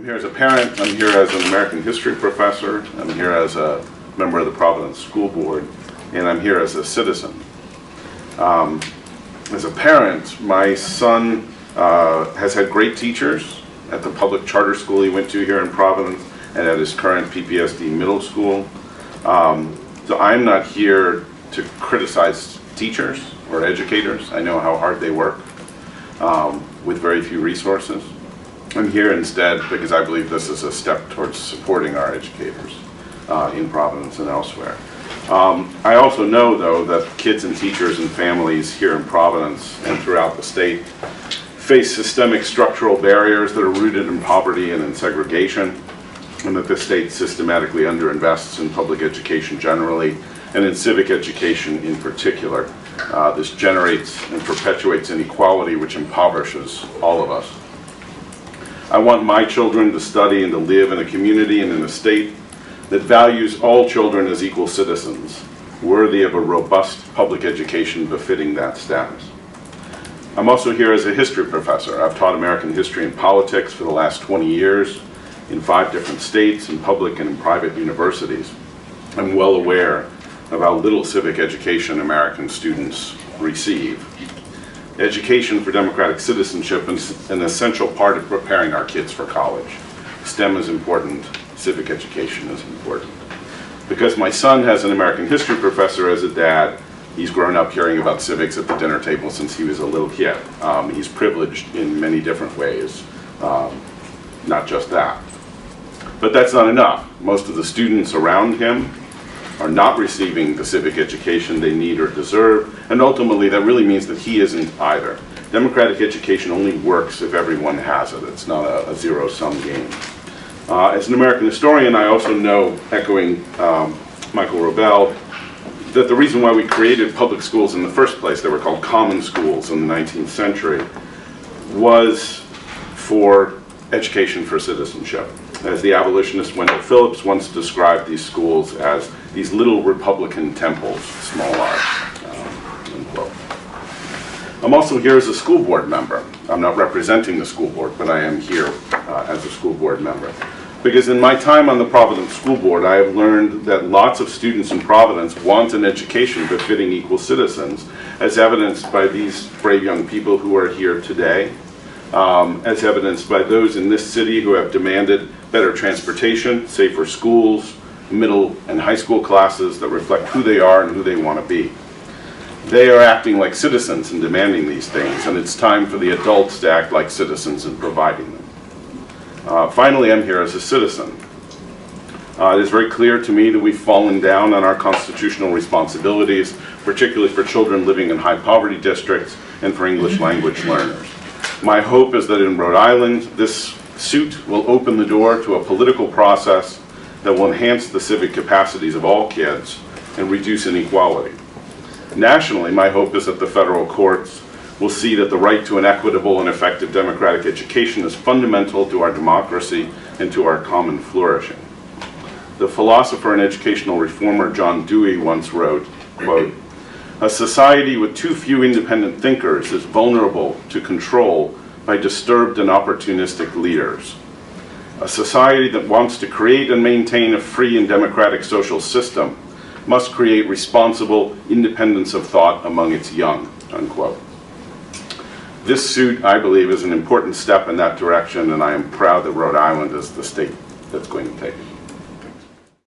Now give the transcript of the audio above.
here as a parent, I'm here as an American history professor, I'm here as a member of the Providence School Board, and I'm here as a citizen. As a parent, my son has had great teachers at the public charter school he went to here in Providence and at his current PPSD middle school. So I'm not here to criticize teachers or educators. I know how hard they work with very few resources. I'm here instead because I believe this is a step towards supporting our educators in Providence and elsewhere. I also know, though, that kids and teachers and families here in Providence and throughout the state face systemic structural barriers that are rooted in poverty and in segregation, and that the state systematically underinvests in public education generally and in civic education in particular. This generates and perpetuates inequality, which impoverishes all of us. I want my children to study and to live in a community and in a state that values all children as equal citizens, worthy of a robust public education befitting that status. I'm also here as a history professor. I've taught American history and politics for the last 20 years in 5 different states, in public and in private universities. I'm well aware of how little civic education American students receive. Education for democratic citizenship is an essential part of preparing our kids for college. STEM is important, civic education is important. Because my son has an American history professor as a dad, he's grown up hearing about civics at the dinner table since he was a little kid. He's privileged in many different ways, not just that. But that's not enough. Most of the students around him are not receiving the civic education they need or deserve, and ultimately that really means that he isn't either. Democratic education only works if everyone has it. It's not a zero-sum game. As an American historian, I also know, echoing Michael Wendell, that the reason why we created public schools in the first place, they were called common schools in the 19th century, was for education for citizenship. As the abolitionist Wendell Phillips once described these schools as these little Republican temples, small r, unquote. I'm also here as a school board member. I'm not representing the school board, but I am here as a school board member. Because in my time on the Providence School Board, I have learned that lots of students in Providence want an education befitting equal citizens, as evidenced by these brave young people who are here today, as evidenced by those in this city who have demanded better transportation, safer schools, middle and high school classes that reflect who they are and who they want to be. They are acting like citizens and demanding these things, and it's time for the adults to act like citizens in providing them. Finally, I'm here as a citizen. It is very clear to me that we've fallen down on our constitutional responsibilities, particularly for children living in high poverty districts and for English language learners. My hope is that in Rhode Island, this suit will open the door to a political process that will enhance the civic capacities of all kids and reduce inequality. Nationally, my hope is that the federal courts will see that the right to an equitable and effective democratic education is fundamental to our democracy and to our common flourishing. The philosopher and educational reformer John Dewey once wrote, quote, "A society with too few independent thinkers is vulnerable to control by disturbed and opportunistic leaders. A society that wants to create and maintain a free and democratic social system must create responsible independence of thought among its young," unquote. This suit, I believe, is an important step in that direction, and I am proud that Rhode Island is the state that's going to take it.